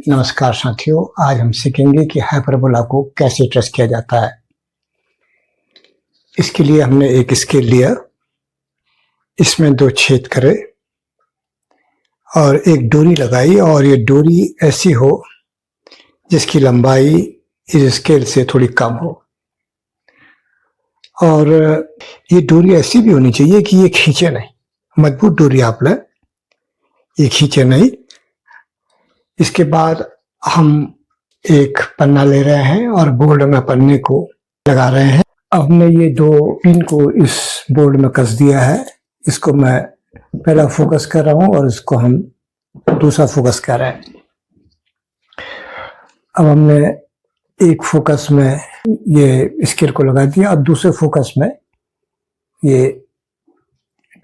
नमस्कार साथियों, आज हम सीखेंगे कि हाइपरबोला को कैसे ट्रेस किया जाता है। इसके लिए हमने एक स्केल लिया, इसमें 2 छेद करे और एक डोरी लगाई और ये डोरी ऐसी हो जिसकी लंबाई इस स्केल से थोड़ी कम हो और ये डोरी ऐसी भी होनी चाहिए कि ये खींचे नहीं। मजबूत डोरी आप लें, ये खींचे नहीं। इसके बाद हम एक पन्ना ले रहे हैं और बोर्ड में पन्ने को लगा रहे हैं। अब हमने ये 2 पिन को इस बोर्ड में कस दिया है। इसको मैं पहला फोकस कर रहा हूं और इसको हम दूसरा फोकस कर रहे हैं। अब हमने एक फोकस में ये स्केल को लगा दिया और दूसरे फोकस में ये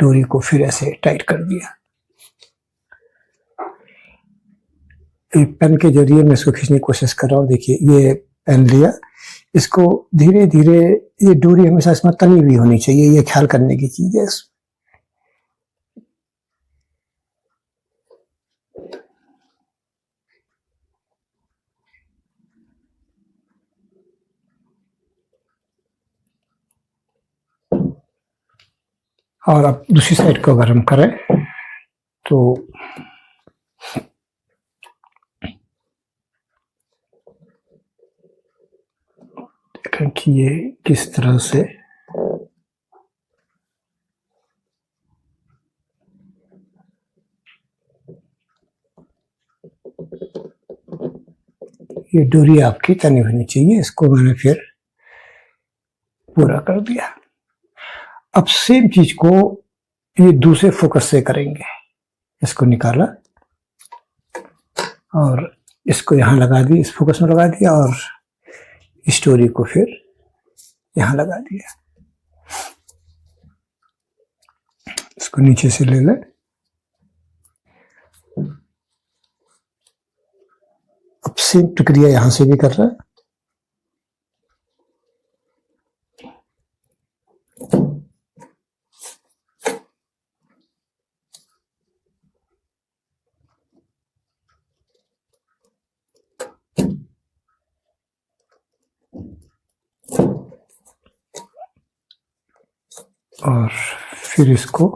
डोरी को फिर ऐसे टाइट कर दिया। एक पेन के जरिए मैं इसको खींचने की कोशिश कर रहा हूँ। देखिए, ये पेन लिया, इसको धीरे धीरे, ये डोरी हमेशा इसमें तनी हुई होनी चाहिए, ये ख्याल करने की चीज है। और अब दूसरी साइड को अगर हम करें तो देखें कि ये किस तरह से ये डोरी आपकी तनी होनी चाहिए। इसको मैंने फिर पूरा कर दिया। अब सेम चीज को ये दूसरे फोकस से करेंगे। इसको निकाला और इसको यहां लगा दिया, इस फोकस में लगा दिया और इस डोरी को फिर यहां लगा दिया। इसको नीचे से ले ले। अब सेम प्रक्रिया यहां से भी कर रहा है। और फिर इसको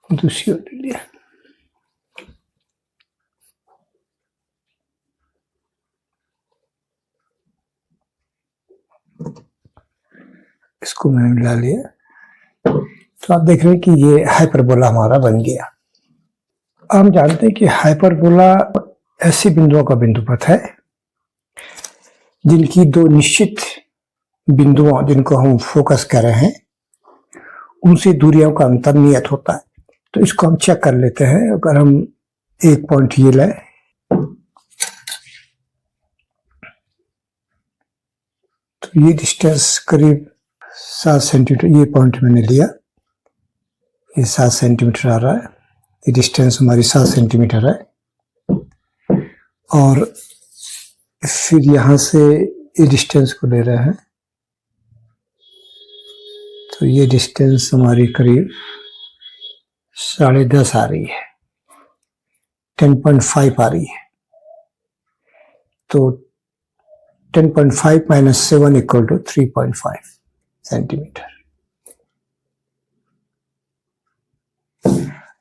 दूसरी ओर ले लिया। इसको मैंने मिला लिया। तो आप देख रहे हैं कि ये हाइपरबोला हमारा बन गया। हम जानते हैं कि हाइपरबोला ऐसे बिंदुओं का बिंदुपथ है जिनकी 2 निश्चित बिंदुओं, जिनको हम फोकस कर रहे हैं, उनसे दूरियों का अंतर नियत होता है। तो इसको हम चेक कर लेते हैं। अगर हम एक पॉइंट ये लें, तो ये डिस्टेंस करीब 7 सेंटीमीटर, ये पॉइंट मैंने लिया, ये 7 सेंटीमीटर आ रहा है। ये डिस्टेंस हमारी 7 सेंटीमीटर है। और फिर यहां से ये डिस्टेंस को ले रहे हैं, तो ये डिस्टेंस हमारी करीब 10.5 आ रही है, 10.5 आ रही है। तो 10.5 - 7 = 3.5 सेंटीमीटर।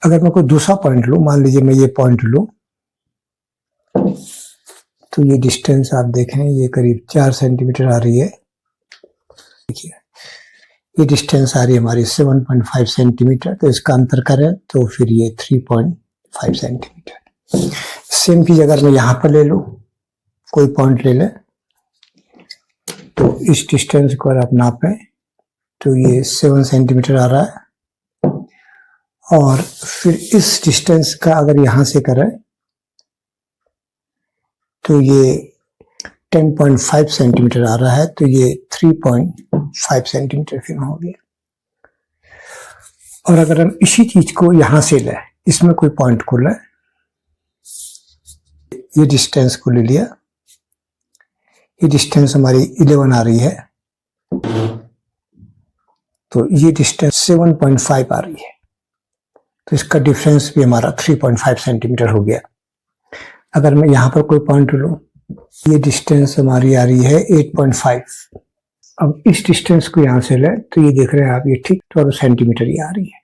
अगर मैं कोई दूसरा पॉइंट लूं, मान लीजिए मैं ये पॉइंट लूं, तो ये डिस्टेंस आप देखें, ये करीब 4 सेंटीमीटर आ रही है। देखिए, ये डिस्टेंस आ रही है हमारी 7.5 सेंटीमीटर। तो इसका अंतर करें तो फिर ये 3.5 सेंटीमीटर। सेम चीज अगर मैं यहां पर ले लूं, कोई पॉइंट ले लें, तो इस डिस्टेंस को अगर आप नापें तो ये 7 सेंटीमीटर आ रहा है। और फिर इस डिस्टेंस का अगर यहां से करें तो ये 10.5 सेंटीमीटर आ रहा है। तो ये 3.5 सेंटीमीटर फिर हो गया। और अगर हम इसी चीज को यहां से लें, इसमें कोई पॉइंट को लें, ये डिस्टेंस को ले लिया, ये डिस्टेंस हमारी 11 आ रही है, तो ये डिस्टेंस 7.5 आ रही है। तो इसका डिफरेंस भी हमारा 3.5 सेंटीमीटर हो गया। अगर मैं यहाँ पर कोई पॉइंट लूँ, ये डिस्टेंस हमारी आ रही है 8.5। अब इस डिस्टेंस को यहाँ से ले तो ये देख रहे हैं आप, ये ठीक 12 सेंटीमीटर ही आ रही है।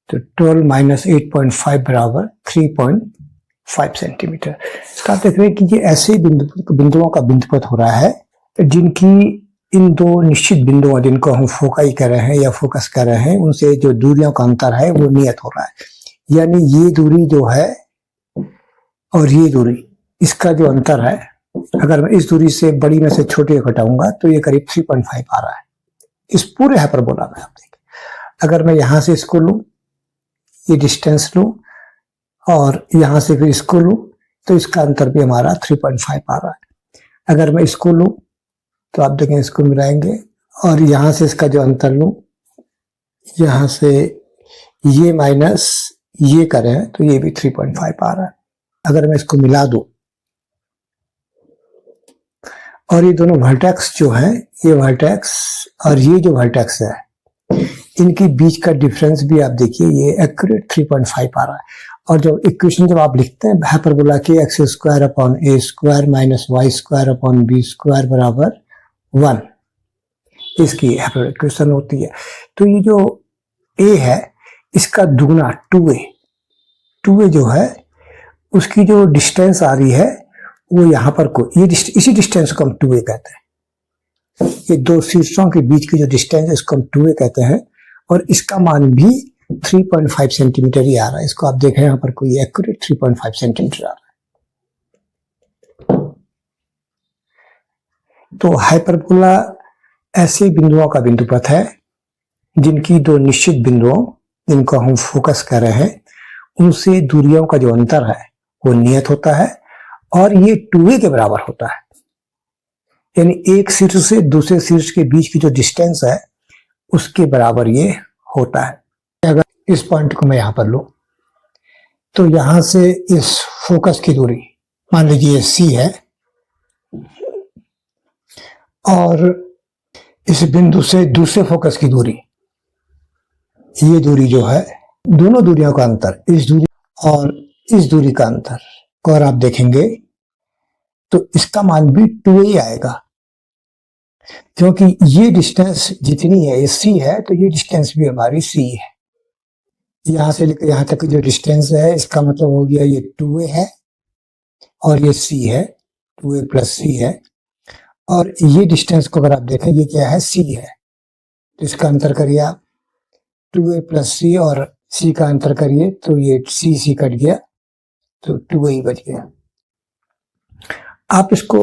तो 12 माइनस 8.5 बराबर 3.5 सेंटीमीटर। इसका आप देख रहे हैं कि ये ऐसे बिंदुओं का बिंदुपथ हो रहा है जिनकी इन दो निश्चित बिंदुओं जिनको हम फोकाई कर रहे हैं या फोकस कर रहे हैं, उनसे जो दूरियों का अंतर है वो नियत हो रहा है। यानी ये दूरी जो है और ये दूरी, इसका जो अंतर है, अगर मैं इस दूरी से बड़ी में से छोटी घटाऊंगा तो ये करीब 3.5 आ रहा है इस पूरे हाइपरबोला में। आप देखिए, अगर मैं यहां से इसको लूं, ये डिस्टेंस लूं और यहां से फिर इसको लूं तो इसका अंतर भी हमारा 3.5 आ रहा है। अगर मैं इसको लूं तो आप देखें, इसको मिलाएंगे और यहां से इसका जो अंतर लूं, यहां से ये माइनस ये करें तो ये भी 3.5 आ रहा है। अगर मैं इसको मिला दूं और ये दोनों वर्टेक्स जो हैं, ये वर्टेक्स और ये जो वर्टेक्स है, इनके बीच का डिफरेंस भी आप देखिए, ये एक्यूरेट 3.5 आ रहा है। और जब इक्वेशन जब आप लिखते हैं हाइपरबोला के X square upon A square minus Y square upon B square बराबर 1, इसकी इक्वेशन होती है। तो ये जो ए है इसका दुगना 2a जो है उसकी जो डिस्टेंस आ रही है वो यहाँ पर को ये इसी डिस्टेंस को हम 2a कहते हैं। ये दो शीर्षों के बीच की जो डिस्टेंस है इसको हम 2a कहते हैं और इसका मान भी 3.5 सेंटीमीटर ही आ रहा है। इसको आप देखें यहाँ पर कोई एक्यूरेट 3.5 सेंटीमीटर आ रहा है। तो हाइपरबोला ऐसे बिंदुओं का बिंदुपथ है जिनकी दो निश्चित बिंदुओं जिनको हम फोकस कर रहे हैं उनसे दूरियों का जो अंतर है वो नियत होता है और ये 2a के बराबर होता है। यानी एक शीर्ष से दूसरे शीर्ष के बीच की जो डिस्टेंस है उसके बराबर ये होता है। अगर इस पॉइंट को मैं यहां पर लूं तो यहां से इस फोकस की दूरी मान लीजिए c है और इस बिंदु से दूसरे फोकस की दूरी, ये दूरी जो है, दोनों दूरियों का अंतर, इस दूरी और इस दूरी का अंतर को अगर आप देखेंगे तो इसका मान भी 2a ही आएगा, क्योंकि ये डिस्टेंस जितनी है ये c है तो ये डिस्टेंस भी हमारी c है। यहां से लेकर यहां तक जो डिस्टेंस है इसका मतलब हो गया ये 2a है और ये c है, 2a प्लस c है। और ये डिस्टेंस को अगर आप देखें ये क्या है, c है, तो इसका अंतर करिए आप, 2a प्लस c और c का अंतर करिए तो ये c कट गया तो 2a ही बच गया। आप इसको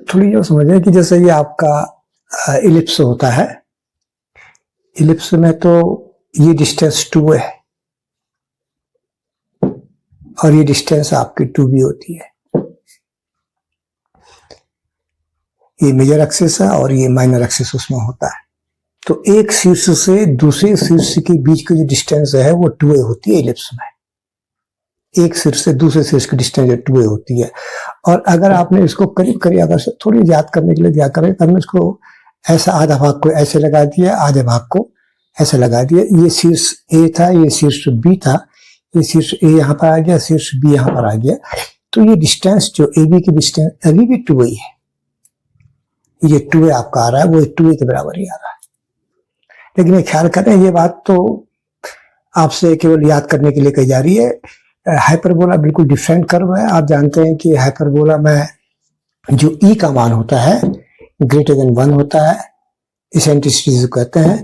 थोड़ी जो समझें कि जैसे ये आपका इलिप्स होता है, इलिप्स में तो ये डिस्टेंस 2a है और ये डिस्टेंस आपकी 2b होती है। ये मेजर एक्सिस है और ये माइनर एक्सिस उसमें होता है। तो एक शीर्ष से दूसरे शीर्ष के बीच की जो डिस्टेंस है वो 2a होती है इलिप्स में। एक शीर्ष से दूसरे शीर्ष की डिस्टेंस 2a होती है। और अगर आपने इसको करीब करीब अगर थोड़ी याद करने के लिए क्या करें, हमने इसको ऐसा आधा भाग को ऐसे लगा दिया, आधे भाग को ऐसे लगा दिया। ये शीर्ष a था, ये शीर्ष b था, ये शीर्ष a यहाँ पर आ गया, शीर्ष b यहाँ पर आ गया। तो ये डिस्टेंस जो AB की डिस्टेंस अभी भी 2a ही है। ये 2a आपका आ रहा है, वो 2a के बराबर ही आ रहा है। लेकिन ये ख्याल करें, ये बात तो आपसे केवल याद करने के लिए कही जा रही है। हाइपरबोला बिल्कुल डिफरेंट कर्व है। आप जानते हैं कि हाइपरबोला में जो ई का मान होता है ग्रेटर देन 1 होता है, इसेंट्रिसिटी कहते हैं।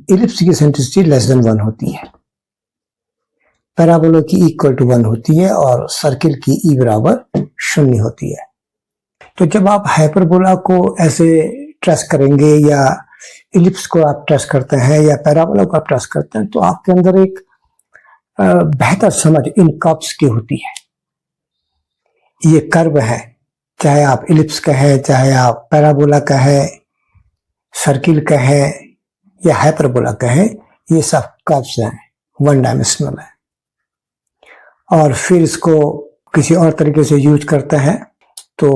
इलिप्स की इसेंट्रिसिटी लेस देन 1 होती है। पैराबोला की इक्वल टू 1 होती है और सर्किल की ई बराबर 0 होती है। तो जब आप हाइपरबोला को ऐसे ट्रेस करेंगे या इलिप्स को आप ट्रेस करते हैं या पैराबोला को आप ट्रेस करते हैं तो आपके अंदर एक बेहतर समझ इन कर्व्स की होती है। ये कर्व है, चाहे आप इलिप्स का है, चाहे आप पैराबोला का है, सर्किल का है या हाइपरबोला का है, ये सब कर्व्स हैं, 1 डायमेंशनल है। और फिर इसको किसी और तरीके से यूज करते हैं तो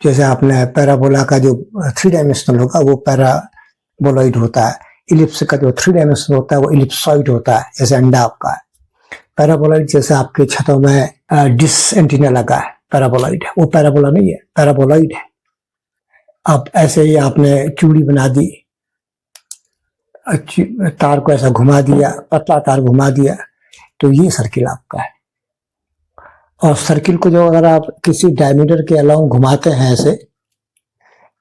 जैसे आपने पैराबोला का जो 3 डायमेंशनल होगा वो पैराबोलॉइड होता है, इलिप्स का जो 3 डायमेंशनल होता है वो इलिप्सॉइड होता है, जैसे अंडा आपका है। पैराबोलॉइड जैसे आपके छतों में डिश एंटीना लगा है, पैराबोलॉइड है, वो पैराबोला नहीं है, पैराबोलॉइड है। अब ऐसे ही आपने चूड़ी बना दी, तार को ऐसा घुमा दिया, पतला तार घुमा दिया, तो ये सर्किल आपका है। और सर्किल को जो अगर आप किसी डायमीटर के अलाउंग घुमाते हैं ऐसे,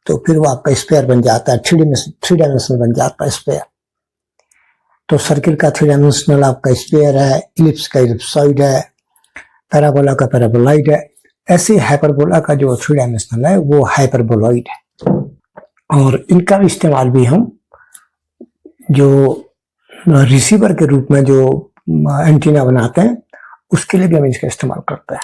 तो फिर वो आपका स्फीयर बन जाता है, थ्री डायमेंशनल बन जाता है स्फीयर। तो सर्किल का थ्री डायमेंशनल आपका स्फीयर है, इलिप्स का इलिप्सॉइड है, पैराबोला का पैराबोलॉइड है। ऐसे हाइपरबोला का जो थ्री डायमेंशनल है वो हाइपरबोलॉइड है। और इनका इस्तेमाल भी हम जो रिसीवर के रूप में जो एंटीना बनाते हैं उसके लिए भी हम इसका इस्तेमाल करते हैं।